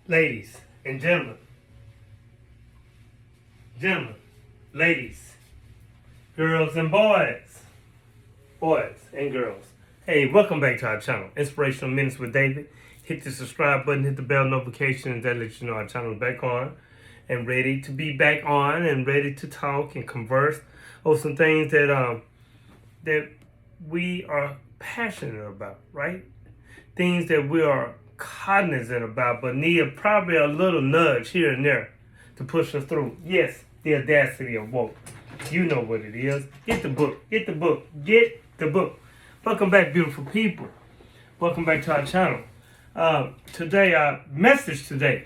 ladies and gentlemen, ladies, girls and boys and girls. Hey, welcome back to our channel, Inspirational Minutes with David. Hit the subscribe button, hit the bell notification, that lets you know our channel is back on and ready to be back on and ready to talk and converse over some things that we are passionate about, right? Things that we are cognizant about, but need probably a little nudge here and there to push us through. Yes, the audacity of woke. You know what it is. Get the book. Welcome back, beautiful people. Welcome back to our channel. Today, our message today.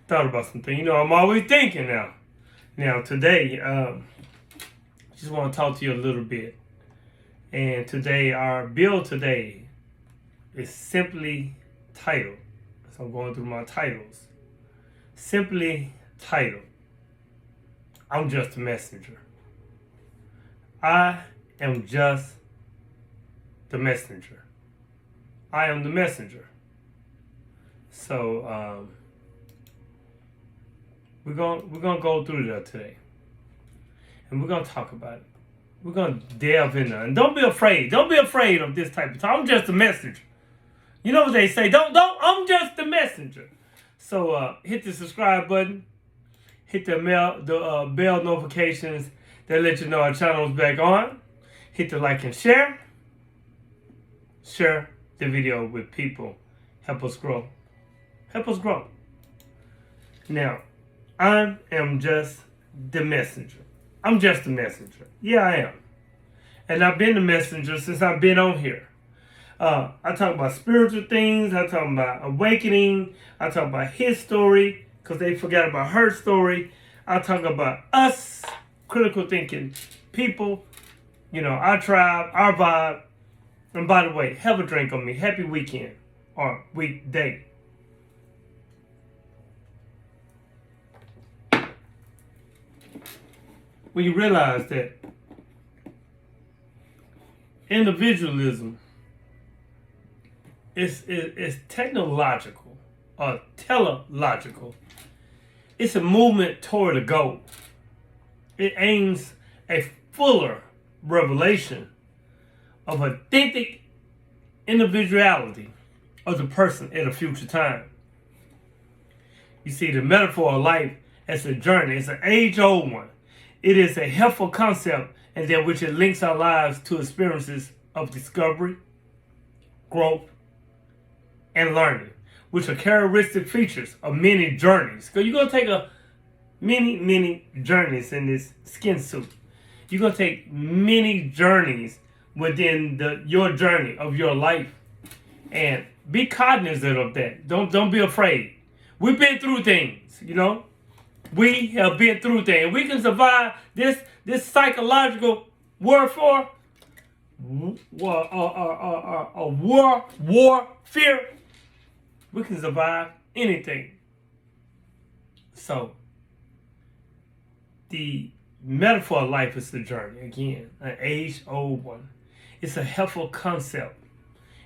Thought about something. You know, I'm always thinking now. Now, today, just want to talk to you a little bit. And today, our bill today is simply titled. So I'm going through my titles. Simply titled, I'm just a messenger. I am just the messenger. I am the messenger. So we're gonna go through that today, and we're gonna talk about it. We're gonna delve in there, and don't be afraid. Don't be afraid of this type of talk. I'm just a messenger. You know what they say? Don't. I'm just the messenger. So hit the subscribe button. Hit the bell notifications that let you know our channel is back on. Hit the like and share. Share the video with people. Help us grow. Help us grow. Now, I am just the messenger. I'm just the messenger. Yeah, I am. And I've been the messenger since I've been on here. I talk about spiritual things. I talk about awakening. I talk about his story because they forgot about her story. I talk about us, critical thinking people, you know, our tribe, our vibe. And by the way, have a drink on me. Happy weekend or weekday. When you realize that individualism is technological or teleological. It's a movement toward a goal. It aims a fuller revelation of authentic individuality of the person at a future time. You see, the metaphor of life as a journey is an age-old one. It is a helpful concept in that which it links our lives to experiences of discovery, growth, and learning, which are characteristic features of many journeys. Because you're going to take many journeys in this skin suit. You're going to take many journeys within your journey of your life. And be cognizant of that. Don't be afraid. We've been through things, you know. We have been through things. We can survive this psychological warfare, warfare. We can survive anything. So, the metaphor of life is the journey. Again, an age-old one. It's a helpful concept,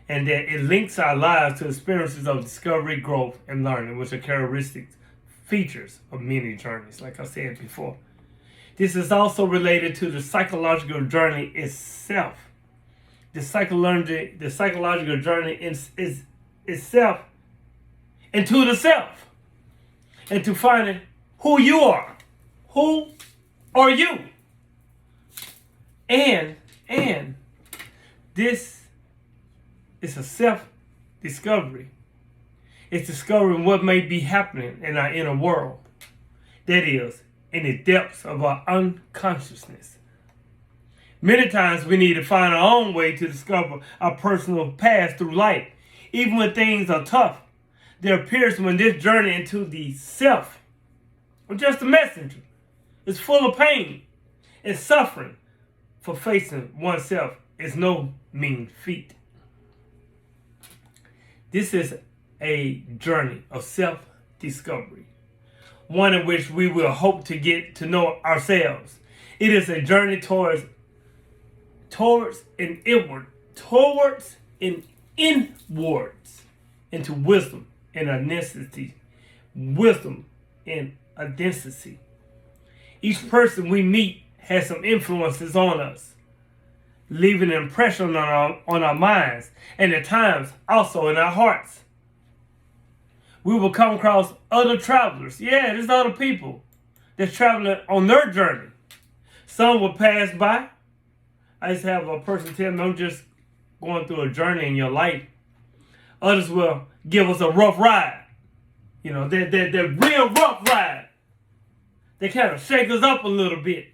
and that it links our lives to experiences of discovery, growth, and learning, which are characteristics, features of many journeys, like I said before. This is also related to the psychological journey itself. The psychological journey is itself into the self, and to finding who you are. Who are you? And this is a self-discovery. It's discovering what may be happening in our inner world. That is, in the depths of our unconsciousness. Many times we need to find our own way to discover our personal path through life. Even when things are tough, there appears when this journey into the self, or just a messenger, is full of pain and suffering, for facing oneself is no mean feat. This is a journey of self-discovery, one in which we will hope to get to know ourselves. It is a journey towards and inwards into wisdom and identity, wisdom and identity. Each person we meet has some influences on us, leaving an impression on our minds and at times also in our hearts. We will come across other travelers. Yeah, there's other people that's traveling on their journey. Some will pass by. I used to have a person tell me, I'm just going through a journey in your life. Others will give us a rough ride. You know, they're real rough ride. They kind of shake us up a little bit.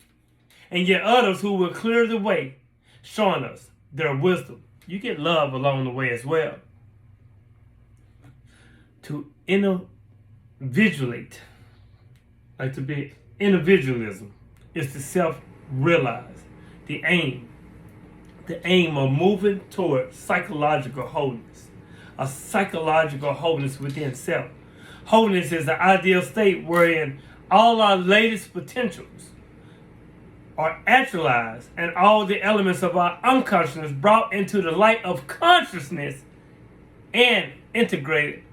And yet others who will clear the way, showing us their wisdom. You get love along the way as well. To individuate, like to be individualism, is to self-realize. The aim of moving toward psychological wholeness. A psychological wholeness within self. Wholeness is the ideal state wherein all our latest potentials are actualized and all the elements of our unconsciousness brought into the light of consciousness and integrated,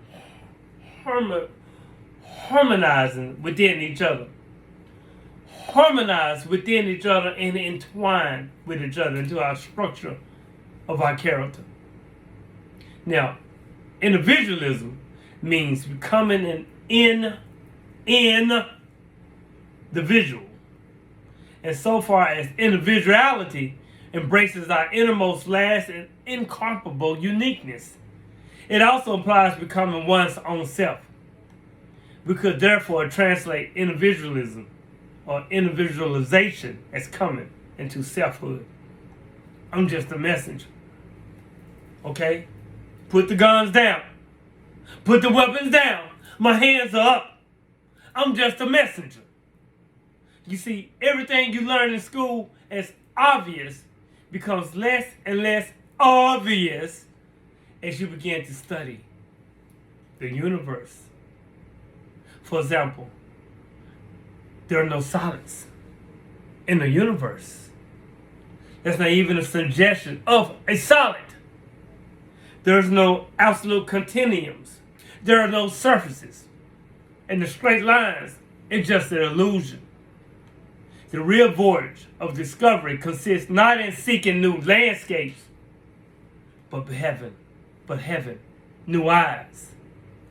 harmonizing within each other. Harmonize within each other and entwine with each other into our structure of our character. Now, individualism means becoming an individual. And so far as individuality embraces our innermost last and incomparable uniqueness, it also implies becoming one's own self. We could therefore translate individualism or individualization as coming into selfhood. I'm just a messenger. Okay? Put the guns down. Put the weapons down. My hands are up. I'm just a messenger. You see, everything you learn in school as obvious becomes less and less obvious as you begin to study the universe. For example, there are no solids in the universe. That's not even a suggestion of a solid. There's no absolute continuums. There are no surfaces. And the straight lines is just an illusion. The real voyage of discovery consists not in seeking new landscapes, but heaven, new eyes.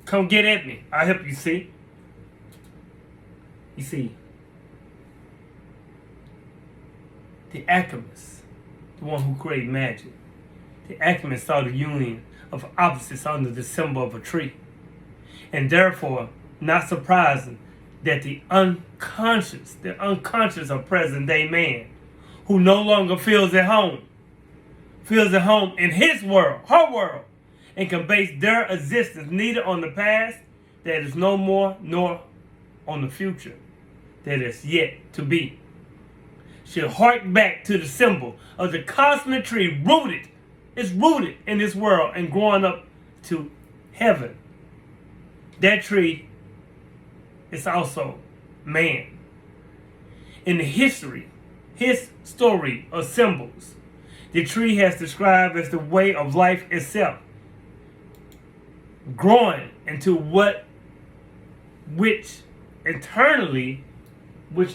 Come get at me. I'll help you see. You see, the alchemist, the one who created magic, the alchemist saw the union of opposites under the symbol of a tree. And therefore, not surprising that the unconscious of present day man, who no longer feels at home in his world, her world, and can base their existence neither on the past that is no more, nor on the future that is yet to be, should hark back to the symbol of the cosmic tree rooted in this world and growing up to heaven. That tree is also man. In his story of symbols, the tree has described as the way of life itself, growing into which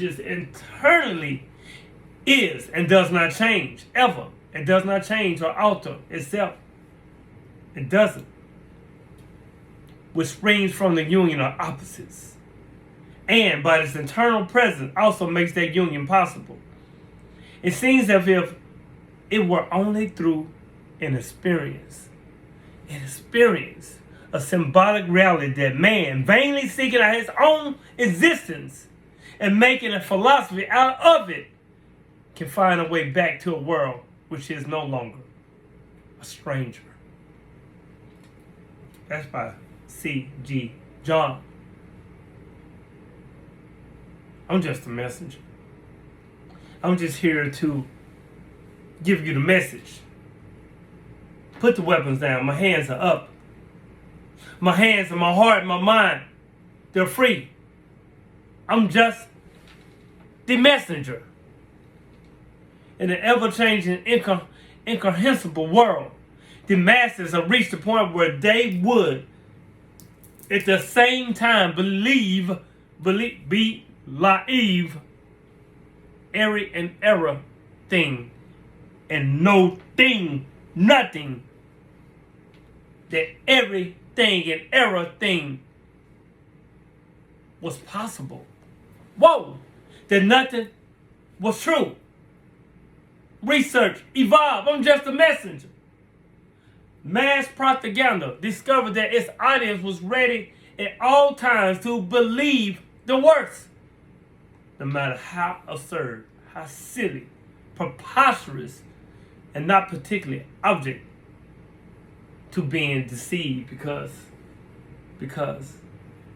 is internally is and does not change ever. It does not change or alter itself. It doesn't. Which springs from the union of opposites. And by its internal presence also makes that union possible. It seems as if it were only through an experience, a symbolic reality that man, vainly seeking out his own existence and making a philosophy out of it, can find a way back to a world which is no longer a stranger. That's by C.G. John. I'm just a messenger. I'm just here to give you the message. Put the weapons down. My hands are up. My hands and my heart and my mind, they're free. I'm just the messenger. In an ever-changing, incomprehensible world, the masses have reached the point where they would At the same time, believe, every and error thing, and no thing, nothing, that everything and error thing was possible. Whoa, that nothing was true. Research, evolve, I'm just a messenger. Mass propaganda discovered that its audience was ready at all times to believe the worst, no matter how absurd, how silly, preposterous, and not particularly object to being deceived, because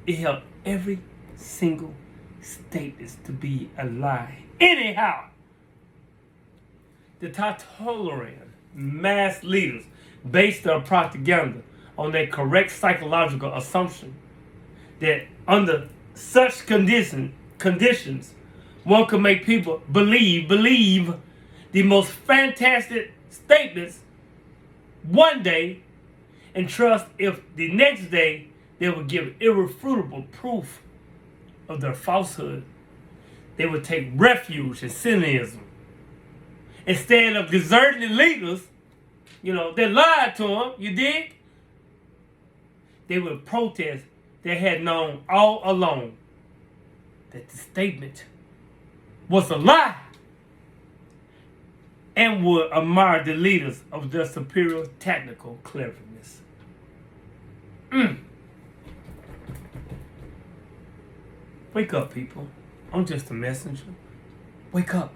it held every single statement to be a lie. Anyhow, the totalitarian mass leaders based their propaganda on their correct psychological assumption that under such conditions, one could make people believe the most fantastic statements one day, and trust if the next day they would give irrefutable proof of their falsehood. They would take refuge in cynicism. Instead of deserting the leaders, they lied to them, you dig? They would protest. They had known all along that the statement was a lie, and would admire the leaders of their superior technical cleverness. Wake up, people. I'm just a messenger. Wake up.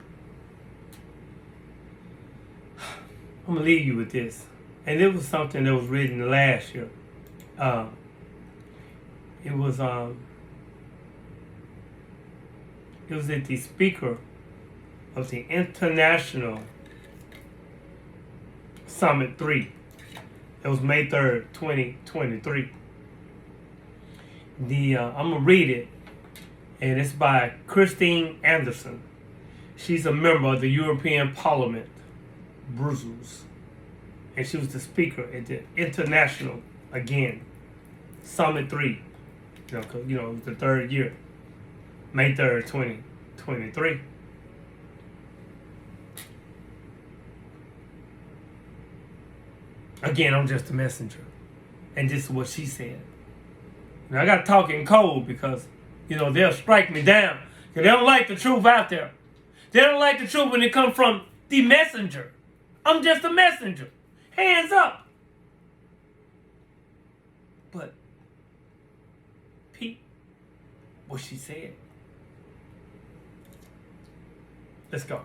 I'm going to leave you with this. And it was something that was written last year. It was at the speaker of the International Summit 3. It was May 3rd, 2023. I'm going to read it, and it's by Christine Anderson. She's a member of the European Parliament, Brussels, and she was the speaker at the International, again, Summit 3. It was the third year, May 3rd, 2023. Again, I'm just a messenger. And this is what she said. Now, I got to talk in code because, they'll strike me down. Because they don't like the truth out there. They don't like the truth when it comes from the messenger. I'm just a messenger. Hands up. But, Pete, what she said. Let's go.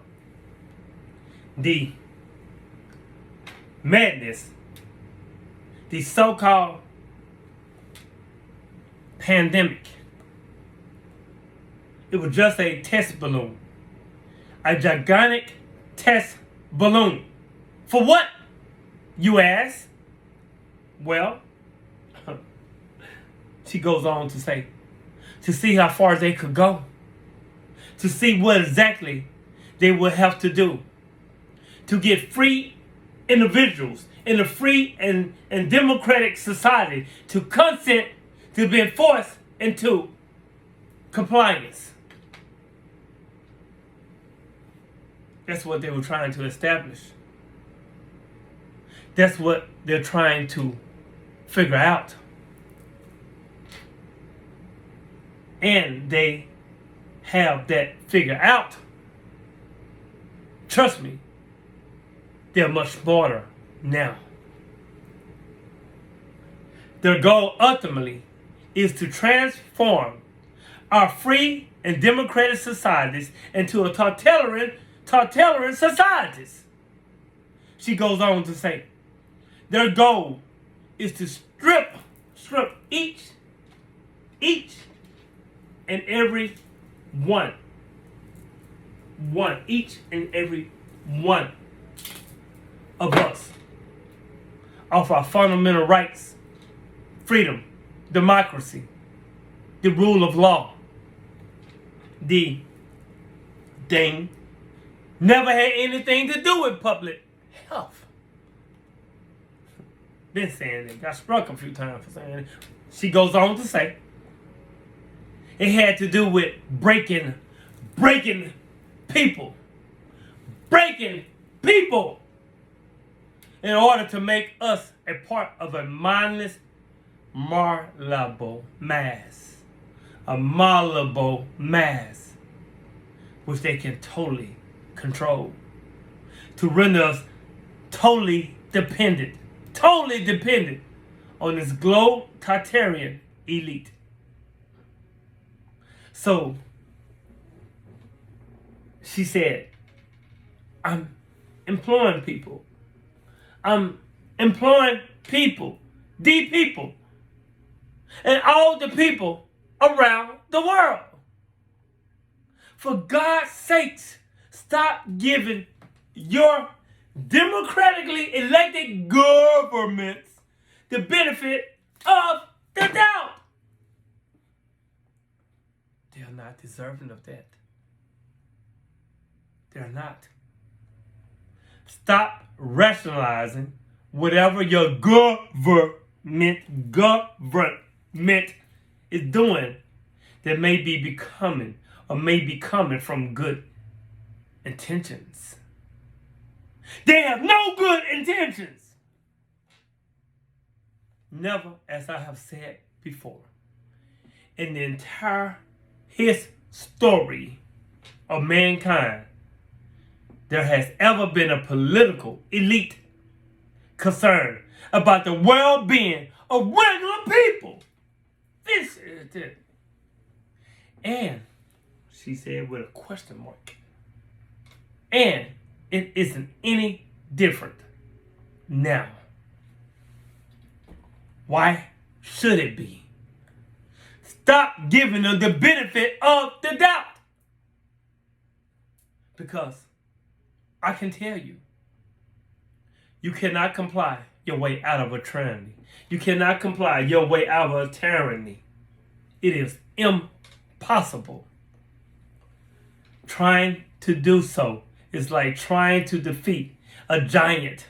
The madness, the so-called pandemic, it was just a test balloon. A gigantic test balloon. For what, you ask? Well, she goes on to say, to see how far they could go. To see what exactly they would have to do to get free individuals in a free and democratic society to consent to being forced into compliance. That's what they were trying to establish. That's what they're trying to figure out. And they have that figured out. Trust me, they're much smarter now. Their goal ultimately is to transform our free and democratic societies into a totalitarian societies. She goes on to say, their goal is to strip each and every each and every one of us of our fundamental rights, freedom, democracy, the rule of law. The thing never had anything to do with public health. Been saying it. Got struck a few times for saying it. she goes on to say, it had to do with breaking people. Breaking people in order to make us a part of a mindless, malleable mass. A malleable mass, which they can totally control. To render us totally dependent on this globe-totalitarian elite. So, she said, I'm employing people. I'm employing people, the people, and all the people around the world. For God's sakes, stop giving your democratically elected governments the benefit of the doubt. They are not deserving of that. They're not. Stop rationalizing whatever your government is doing that may be coming from good intentions. They have no good intentions. Never, as I have said before, in the entire history of mankind, there has ever been a political elite concerned about the well-being of regular people. This is it. And she said with a question mark. And it isn't any different now. Why should it be? Stop giving them the benefit of the doubt. Because I can tell you, you cannot comply your way out of a tyranny. You cannot comply your way out of a tyranny. It is impossible. Trying to do so is like trying to defeat a giant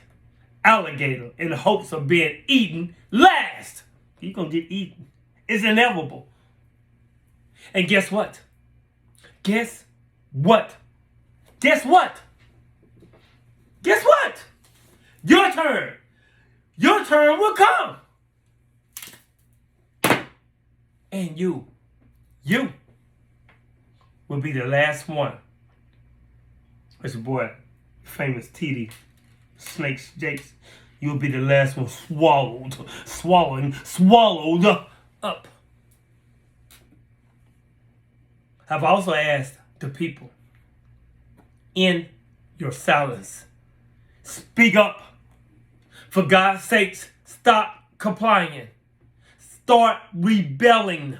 alligator in the hopes of being eaten last. You're going to get eaten. It's inevitable. And guess what? Guess what? Guess what? Guess what? Your turn. Your turn will come. And you will be the last one. It's your boy, famous TD, Snakes Jakes. You'll be the last one swallowed up. I've also asked the people, in your silence, speak up. For God's sakes, stop complying. Start rebelling.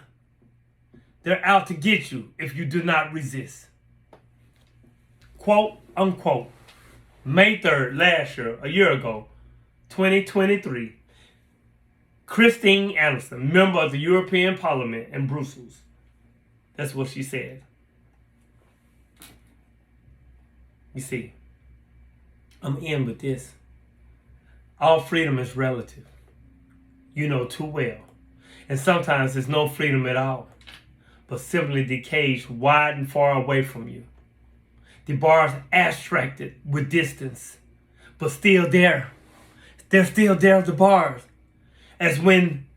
They're out to get you if you do not resist. Quote, unquote, May 3rd, last year, a year ago, 2023, Christine Anderson, member of the European Parliament in Brussels. That's what she said. You see, I'm in with this. All freedom is relative. You know too well. And sometimes there's no freedom at all, but simply the cage wide and far away from you. The bars abstracted with distance, but still there. They're still there, the bars. As when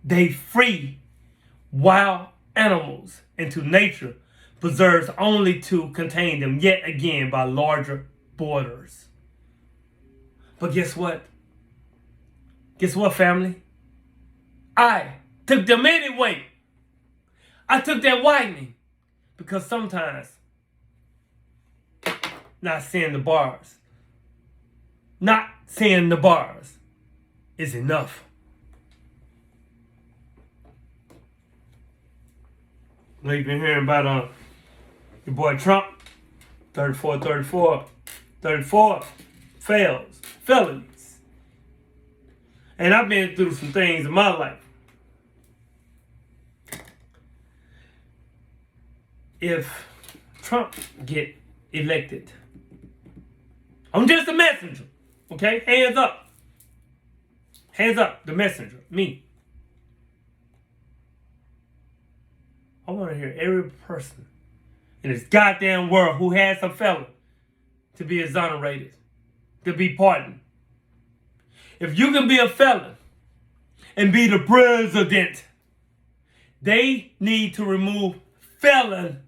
they free wild animals into nature, preserves only to contain them yet again by larger borders. But guess what? Guess what, family? I took them anyway. I took that widening because sometimes not seeing the bars is enough. Now you've been hearing about your boy Trump, 34 felonies. And I've been through some things in my life. If Trump get elected, I'm just a messenger, okay? Hands up, the messenger, me. I want to hear every person in this goddamn world who has a felon to be exonerated, to be pardoned. If you can be a felon and be the president, they need to remove felon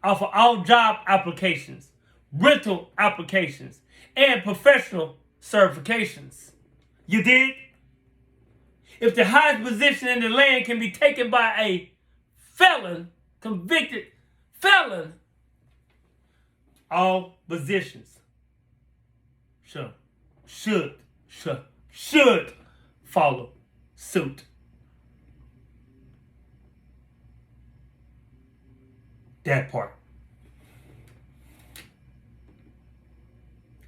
off of all job applications, rental applications, and professional certifications. You dig? If the highest position in the land can be taken by a felon, convicted felon, all positions should follow suit. That part.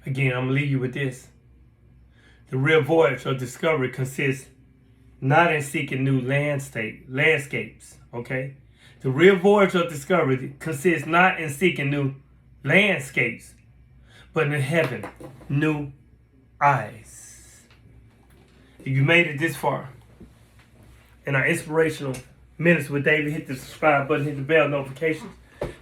Again, I'm going to leave you with this. The real voyage of discovery consists not in seeking new landscapes, okay? The real voyage of discovery consists not in seeking new landscapes, but in heaven, new eyes. If you made it this far, in our inspirational minutes with David, hit the subscribe button, hit the bell notifications,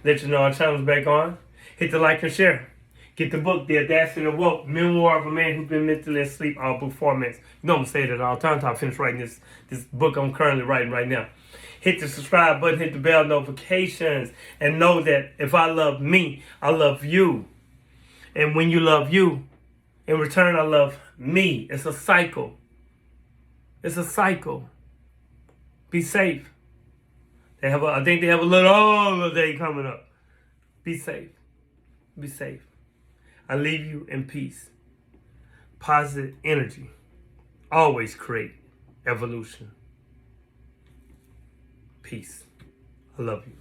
let you know our channel's back on. Hit the like and share. Get the book, The Audacity of Woke, Memoir of a Man Who's Been Mentally Asleep, all book formats. You know I'm going to say that all the time until I finish writing this book I'm currently writing right now. Hit the subscribe button, hit the bell notifications, and know that if I love me, I love you. And when you love you, in return I love me. It's a cycle. It's a cycle. Be safe. I think they have a little holiday coming up. Be safe. Be safe. I leave you in peace. Positive energy always create evolution. Peace. I love you.